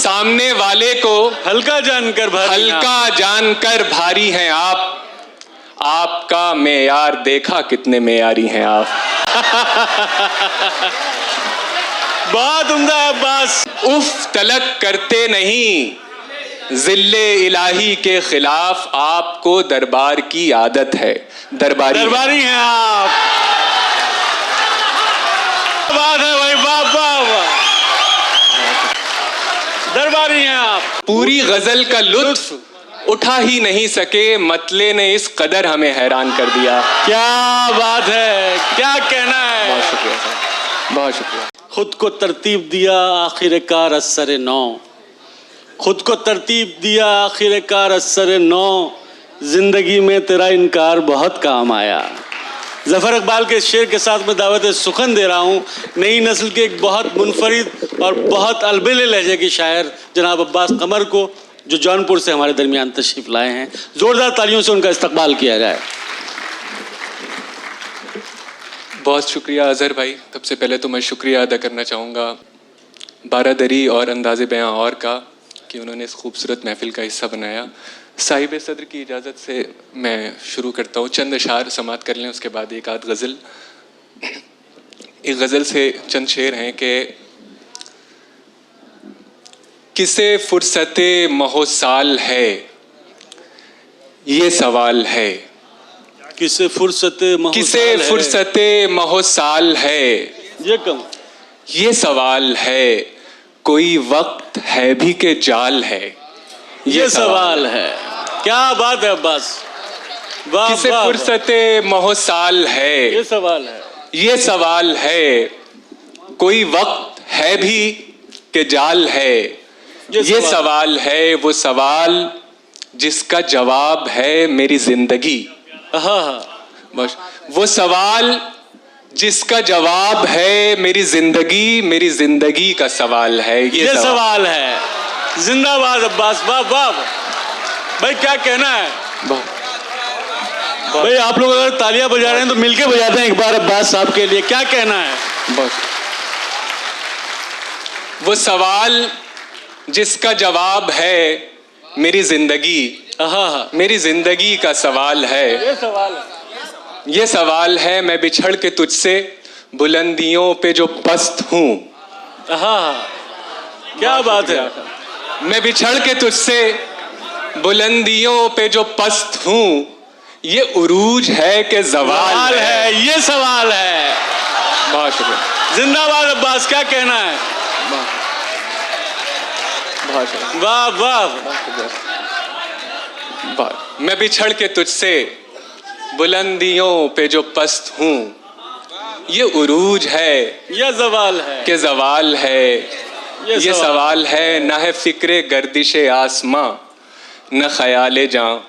सामने वाले को हल्का जानकर भारी हैं आप। आपका मेयार देखा कितने मेयारी हैं आप। बहुत उम्दा है अब्बास। उफ तलक करते नहीं, जिल्ले इलाही के खिलाफ आपको दरबार की आदत है। दरबारी हैं आप। बात है भाई, वाह। दरबारी हैं आप। पूरी गजल का लुत्फ उठा ही नहीं सके, मतले ने इस कदर हमें हैरान कर दिया। क्या बात है, क्या कहना है। बहुत शुक्रिया साहब, बहुत शुक्रिया। खुद को तरतीब दिया आखिरकार असर नौ, खुद को तरतीब दिया आखिरकार असर नौ, जिंदगी में तेरा इनकार बहुत काम आया। ज़फ़र इकबाल के शेर के साथ मैं दावत सुखन दे रहा हूँ नई नस्ल के एक बहुत मुनफरिद और बहुत अलबेले लहजे के शायर जनाब अब्बास कमर को, जो जौनपुर से हमारे दरमियान तशरीफ़ लाए हैं। ज़ोरदार तालियों से उनका इस्तकबाल किया जाए। बहुत शुक्रिया अज़हर भाई। सबसे पहले तो मैं शुक्रिया अदा करना चाहूँगा बारादरी और अंदाज़े बयां और का कि उन्होंने इस खूबसूरत महफिल का हिस्सा बनाया। साहिब सदर की इजाज़त से मैं शुरू करता हूँ। चंद अशार समात कर लें, उसके बाद एक आध गज़ल। एक गज़ल से चंद शेर हैं कि किसे फुर्सते महोसाल है ये सवाल है, किसे फुर्सते महोसाल है ये कम ये सवाल है, कोई वक्त है भी के जाल है ये सवाल है। क्या बात है अब्बास, वाह। किसे फुर्सते महोसाल है ये सवाल है, कोई वक्त है भी के जाल है ये सवाल है। वो सवाल जिसका जवाब है मेरी जिंदगी। बस वो सवाल जिसका जवाब है मेरी जिंदगी का सवाल है ये सवाल है। जिंदाबाद अब्बास, वाह भाई, क्या कहना है भाई। आप लोग अगर तालियां बजा रहे हैं तो मिलके बजाते हैं एक बार अब्बास साहब के लिए। क्या कहना है। बस वो सवाल जिसका जवाब है मेरी जिंदगी का सवाल है ये सवाल है। मैं बिछड़ के तुझसे बुलंदियों पे जो पस्त हूँ। क्या बात है। मैं बिछड़ के तुझसे बुलंदियों पे जो पस्त हूँ, ये उरूज है कि ज़वाल है ये सवाल है। बहुत शुक्रिया। जिंदाबाद अब्बास, क्या कहना है। बहुत शुक्रिया। वाह। मैं बिछड़ के तुझसे बुलंदियों पे जो पस्त हूँ, ये उरूज है ये ज़वाल है कि ज़वाल है ये सवाल है। न है फिक्रे गर्दिशे आसमां न ख्याले जां,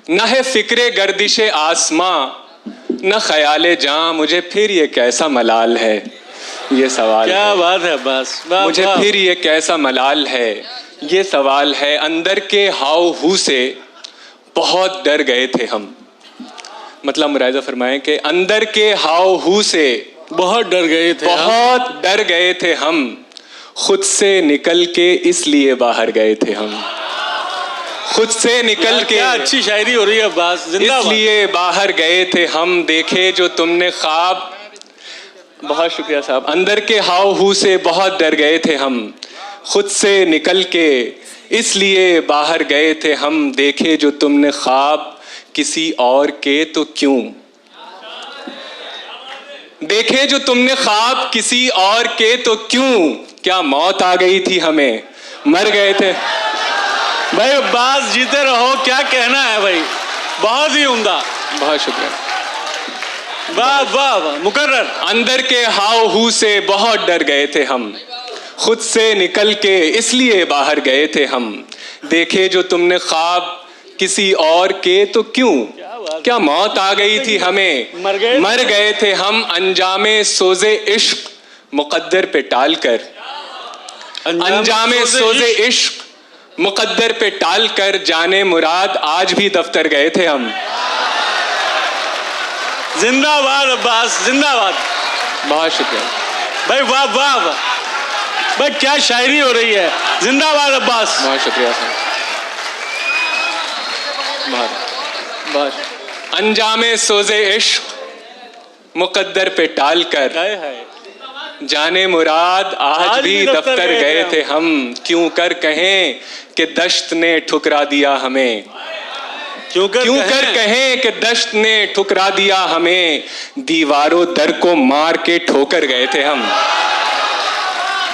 न है फिक्रे गर्दिशे आसमां न ख्याले जां, मुझे फिर ये कैसा मलाल है ये सवाल। क्या बात है अब्बास, मुझे फिर ये कैसा मलाल है ये सवाल है। अंदर के हाव हू से बहुत डर गए थे हम। मतलब मुरायजा फरमाएं कि अंदर के हाव हू से बहुत डर गए थे हम। खुद से निकल के इसलिए बाहर गए थे हम। खुद से निकल के, क्या अच्छी शायरी हो रही है अब्बास, इसलिए बाहर गए थे हम। देखे जो तुमने ख्वाब। बहुत शुक्रिया साहब। अंदर के हाव हू से बहुत डर गए थे हम। खुद से निकल के इसलिए बाहर गए थे हम। देखे जो तुमने ख्वाब किसी और के तो क्यों, देखे जो तुमने ख्वाब किसी और के तो क्यों, क्या मौत आ गई थी हमें, मर गए थे। भाई अब्बास जीते रहो, क्या कहना है भाई, बहुत ही उम्दा। बहुत शुक्रिया। वाह मुकर्रर। अंदर के हाव हू से बहुत डर गए थे हम। खुद से निकल के इसलिए बाहर गए थे हम। देखे जो तुमने ख्वाब किसी और के तो क्यों, क्या मौत आ गई थी हमें, मर गए थे हम। अंजामे सोजे इश्क मुकद्दर पे टाल कर, अंजामे सोजे इश्क मुकद्दर पे टाल कर, जाने मुराद आज भी दफ्तर गए थे हम। जिंदाबाद अब्बास, जिंदाबाद। बहुत शुक्रिया भाई, वाह। भाई क्या शायरी हो रही है, जिंदाबाद अब्बास। बहुत शुक्रिया सर। बहुत अंजामे सोजे इश्क मुकद्दर पे टाल कर हाय हाय। जाने मुराद आज भी दफ्तर गए थे हम, क्यों कर कहें कि दश्त ने ठुकरा दिया हमें, क्यों कर कहें कि दश्त ने ठुकरा दिया हमें, दीवारों दर को मार के ठोकर गए थे हम।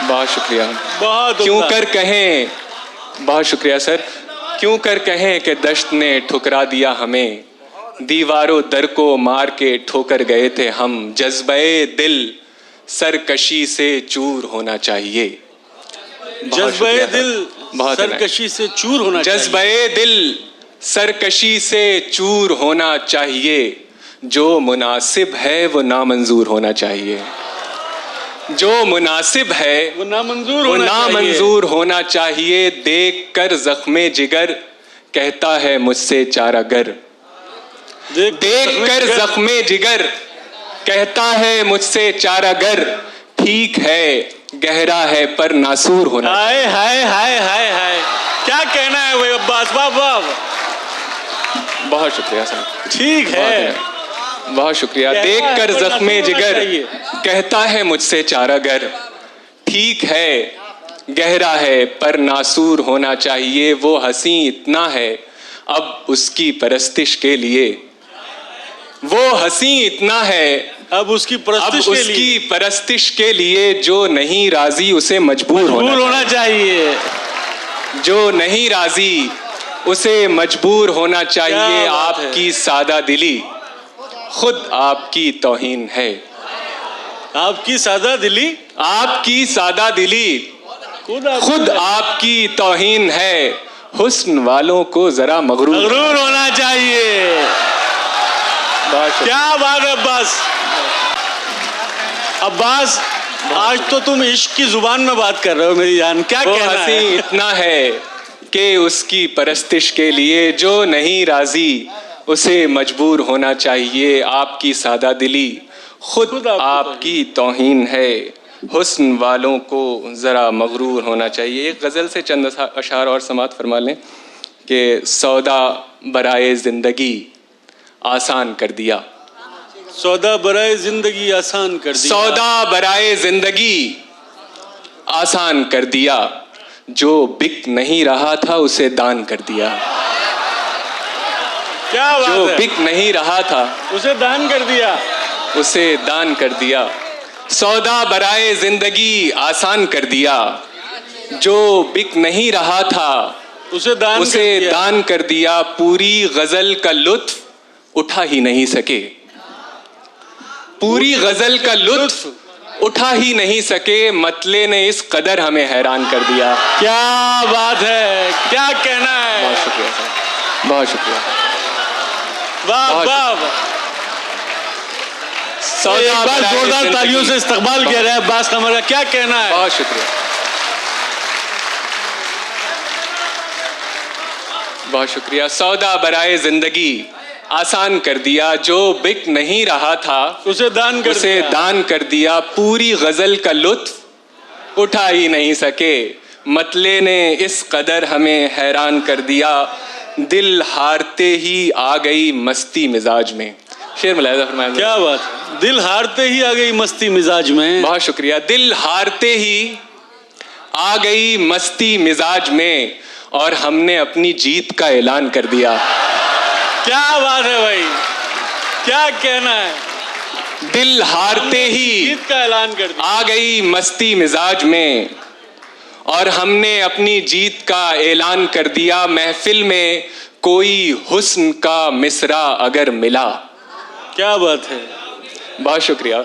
बहुत शुक्रिया। बहुत क्यों कर कहें, बहुत शुक्रिया सर। क्यों कर कहें कि दश्त ने ठुकरा दिया हमें, दीवारों दर को मार के ठोकर गए थे हम। जज्बे दिल सरकशी से चूर होना चाहिए। जज्बे दिल सरकशी से चूर होना चाहिए। जज्बे दिल सरकशी से चूर होना चाहिए, जो मुनासिब है वो नामंजूर होना चाहिए। जो मुनासिब है वो नामंजूर होना चाहिए। देख कर जख्मे जिगर कहता है मुझसे चारागर, देख कर जख्मे जिगर कहता है मुझसे चारागर, ठीक है गहरा है पर नासूर होना। हाय हाय हाय हाय हाय, क्या कहना है भाई अब्बास, वाह वाह। बहुत शुक्रिया सर। ठीक है, बहुत शुक्रिया। देख कर जख्मे जिगर कहता है मुझसे चारागर, ठीक है गहरा है पर नासूर होना चाहिए। वो हंसी इतना है अब उसकी परस्तिश के लिए, वो हंसी इतना है अब उसकी परस्तिश के लिए, जो नहीं राजी उसे मजबूर होना चाहिए। जो नहीं राजी उसे मजबूर होना चाहिए। आपकी सादा दिली खुद आपकी तौहीन है। आपकी सादा दिली, आपकी सादा दिली खुद आपकी तौहीन है। हुस्न वालों को जरा मगरूर होना चाहिए। क्या बात है अब्बास। अब्बास आज तो तुम इश्क की जुबान में बात कर रहे हो मेरी जान, क्या कहना है? हंसी इतना है कि उसकी परस्तिश के लिए, जो नहीं राजी उसे मजबूर होना चाहिए। आपकी सादा दिली खुद आपकी तौहीन है। हुस्न वालों को ज़रा मगरूर होना चाहिए। एक गज़ल से चंद अशार और समात फरमा लें कि सौदा बराए ज़िंदगी आसान कर दिया। सौदा बराए ज़िंदगी आसान कर दिया। सौदा बराए ज़िंदगी आसान कर दिया, जो बिक नहीं रहा था उसे दान कर दिया। क्या बात जो है? बिक नहीं रहा था उसे दान कर दिया, उसे दान कर दिया। सौदा बराए जिंदगी आसान कर दिया, जो बिक नहीं रहा था उसे दान कर दिया। पूरी गजल का लुत्फ उठा ही नहीं सके, पूरी गजल का लुत्फ उठा ही नहीं सके। मतले ने इस कदर हमें हैरान कर दिया। क्या बात है, क्या कहना है। बहुत शुक्रिया सर, बहुत शुक्रिया। वाह वाह। एक बार जोरदार तालियों से इस्तकबाल किया रहा है अब्बास कमर का, क्या कहना है। बहुत शुक्रिया, बहुत शुक्रिया। सौदा बराए जिंदगी आसान कर दिया, जो बिक नहीं रहा था उसे दान कर दिया। पूरी गजल का लुत्फ उठा ही नहीं सके, मतले ने इस कदर हमें हैरान कर दिया। दिल हारते ही आ गई मस्ती मिजाज में। शेर मुलाहिजा फरमाया। क्या बात है, दिल हारते ही आ गई मस्ती मिजाज में। बहुत शुक्रिया। दिल हारते ही आ गई मस्ती मिजाज में, और हमने अपनी जीत का ऐलान कर दिया। क्या बात है भाई, क्या कहना है। दिल हारते ही जीत का ऐलान कर दिया, आ गई मस्ती मिजाज में, और हमने अपनी जीत का ऐलान कर दिया। महफिल में कोई हुस्न का मिसरा अगर मिला। क्या बात है, बहुत शुक्रिया।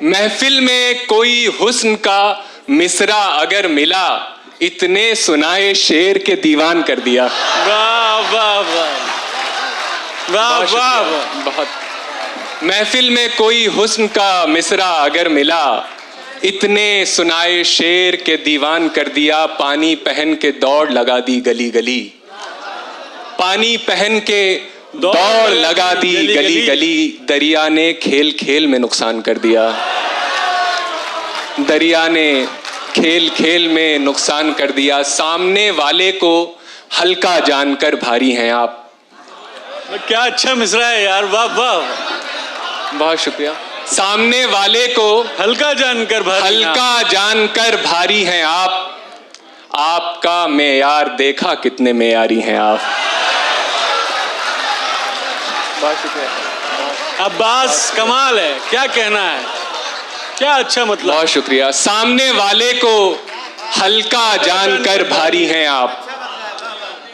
महफिल में कोई हुस्न का मिसरा अगर मिला, इतने सुनाए शेर के दीवान कर दिया। वाह वाह वाह वाह वाह। बहुत। महफिल में कोई हुस्न का मिसरा अगर मिला, इतने सुनाए शेर के दीवान कर दिया। पानी पहन के दौड़ लगा दी गली गली, पानी पहन के दौड़ लगा दी गली गली। दरिया ने खेल खेल में नुकसान कर दिया, दरिया ने खेल खेल में नुकसान कर दिया। सामने वाले को हल्का जानकर भारी हैं आप। क्या अच्छा मिसरा है यार, वाह वाह। बहुत शुक्रिया। सामने वाले को हल्का जानकर भारी हैं आप। आपका मेयार देखा कितने मेयारी हैं आप। बहुत शुक्रिया। अब्बास कमाल है, क्या कहना है, क्या अच्छा मतलब। बहुत शुक्रिया। सामने वाले को हल्का जानकर भारी हैं आप।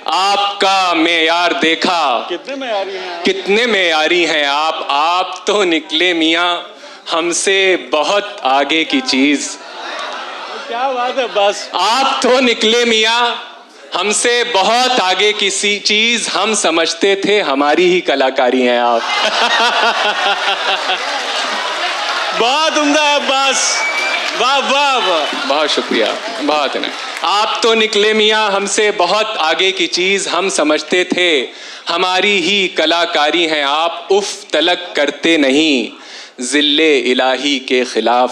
आपका मेयार देखा कितने मेयारी हैं आप। आप तो निकले मियां हमसे बहुत आगे की चीज। क्या बात है बस। आप तो निकले मियां हमसे बहुत आगे की सी चीज। हम समझते थे हमारी ही कलाकारी हैं आप। बहुत उम्दा है अब्बास, वाह वाह वाह। बहुत शुक्रिया, बहुत है। आप तो निकले मियां हमसे बहुत आगे की चीज। हम समझते थे हमारी ही कलाकारी हैं आप। उफ तलक करते नहीं जिल्ले इलाही के खिलाफ।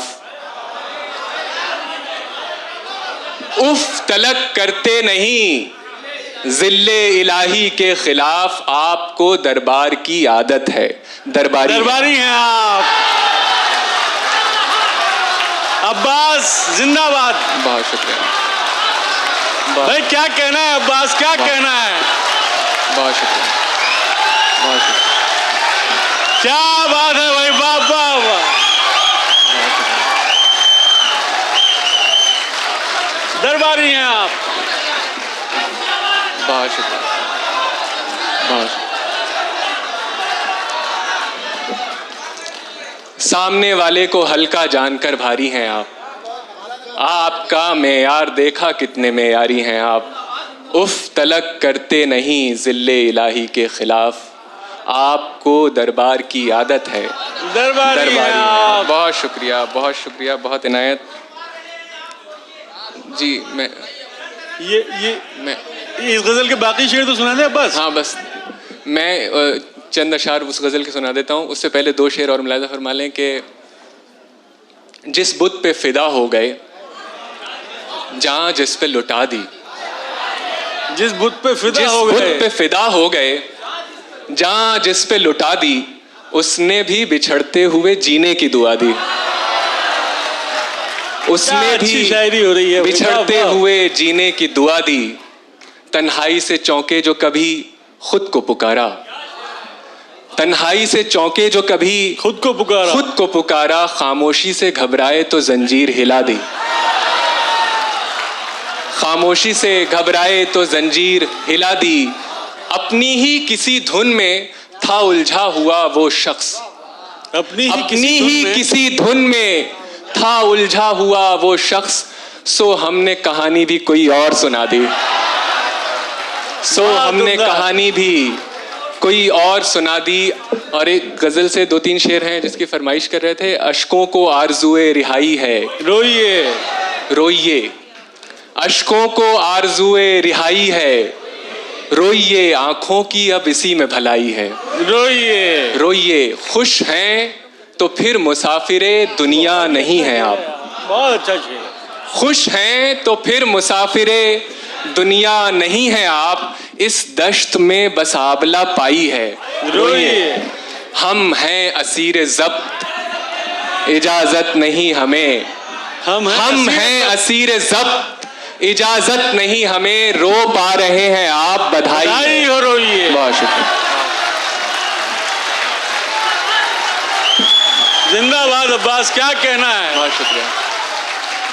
उफ तलक करते नहीं जिल्ले इलाही के खिलाफ। आपको दरबार की आदत है। दरबारी हैं आप। अब्बास जिंदाबाद। बहुत शुक्रिया भाई, क्या कहना है अब्बास, क्या कहना है। बहुत शुक्रिया, बहुत शुक्रिया। क्या बात है भाई, वाह वाह वाह। दरबारी हैं आप। बहुत शुक्रिया, बहुत शुक्रिया। सामने वाले को हल्का जानकर भारी हैं आप। आपका मेयार देखा कितने मेयारी हैं आप। उफ तलक करते नहीं जिल्ले इलाही के खिलाफ। आपको दरबार की आदत है। दरबारी हैं आप। बहुत शुक्रिया, बहुत शुक्रिया, बहुत इनायत जी। मैं इस गजल के बाकी शेर तो सुना दे बस। हाँ बस मैं चंद अशार उस गजल के सुना देता हूँ। उससे पहले दो शेर और मुलाहिज़ा फरमा लें कि जिस बुत पे फिदा हो गए जहाँ जिस पे लुटा दी। जिस बुत पे फिदा हो गए जहाँ जिस पे लुटा दी। उसने भी बिछड़ते हुए जीने की दुआ दी। उसने भी शायरी हो रही है। बिछड़ते हुए जीने की दुआ दी। तन्हाई से चौंके जो कभी खुद को पुकारा। तन्हाई से चौंके जो कभी खुद को पुकारा। खामोशी से घबराए तो जंजीर हिला दी। खामोशी से घबराए तो जंजीर हिला दी। अपनी ही किसी धुन में था उलझा हुआ वो शख्स। अपनी ही किसी धुन में था उलझा हुआ वो शख्स। सो हमने कहानी भी कोई और सुना दी। हमने कहानी भी कोई और सुना दी। और एक गजल से दो तीन शेर हैं जिसकी फरमाइश कर रहे थे। अश्कों को आरज़ुए रिहाई है। रोइए रोइए। अश्कों को आरज़ुए रिहाई है। रोइए आंखों की अब इसी में भलाई है। रोइए रोइए। खुश हैं तो फिर मुसाफिरे दुनिया नहीं है आप। बहुत अच्छा शेर। खुश हैं तो फिर मुसाफिरे दुनिया नहीं है आप। इस दश्त में बस आबला पाई है। रोइए। हम हैं असीर ज़ब्त इजाजत नहीं हमें। हम हैं असीर ज़ब्त इजाजत नहीं हमें। रो पा रहे हैं आप बधाई हो। रोइए। बहुत शुक्रिया। जिंदाबाद अब्बास, क्या कहना है। बहुत शुक्रिया,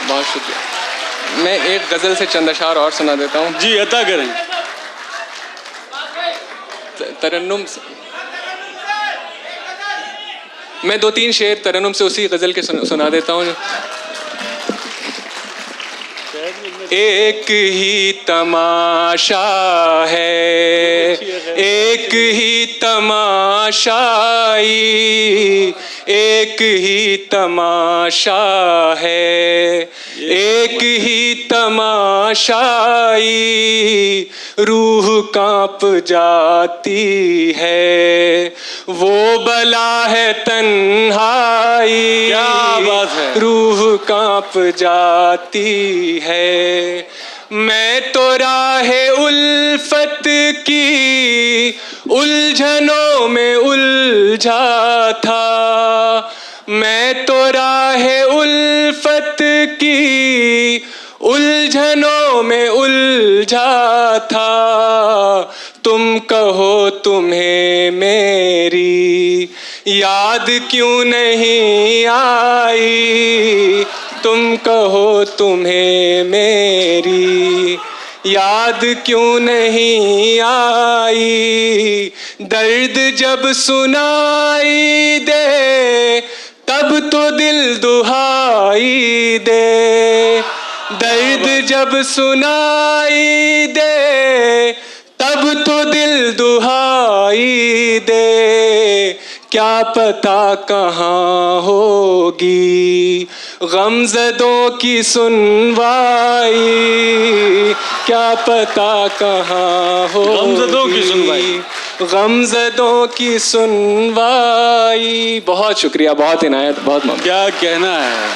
बहुत शुक्रिया। मैं एक गजल से चंद अशार और सुना देता हूँ। जी अता करें। तरन्नुम से मैं दो तीन शेर तरन्नुम से उसी गजल के सुना देता हूँ। एक ही तमाशा है, एक ही तमाशाई, एक ही तमाशा है, एक ही तमाशाई रूह कांप जाती है, वो बला है तन्हाई, क्या बात है। रूह कांप जाती है। मैं तो राहे उल्फत की उलझनों में उलझा था, मैं तो राहे उल्फत की उलझनों में उलझा था। तुम कहो तुम्हें मेरी याद क्यों नहीं आई, तुम कहो तुम्हें मेरी याद क्यों नहीं आई। दर्द जब सुनाई दे तब तो दिल दुहाई दे, दर्द जब सुनाई दे तब तो दिल दुहाई दे। क्या पता कहाँ होगी गमज़दों की सुनवाई, क्या पता कहाँ होगी गमज़दों की सुनवाई, गमज़दों की सुनवाई। बहुत शुक्रिया, बहुत इनायत, बहुत मम्मी। क्या कहना है।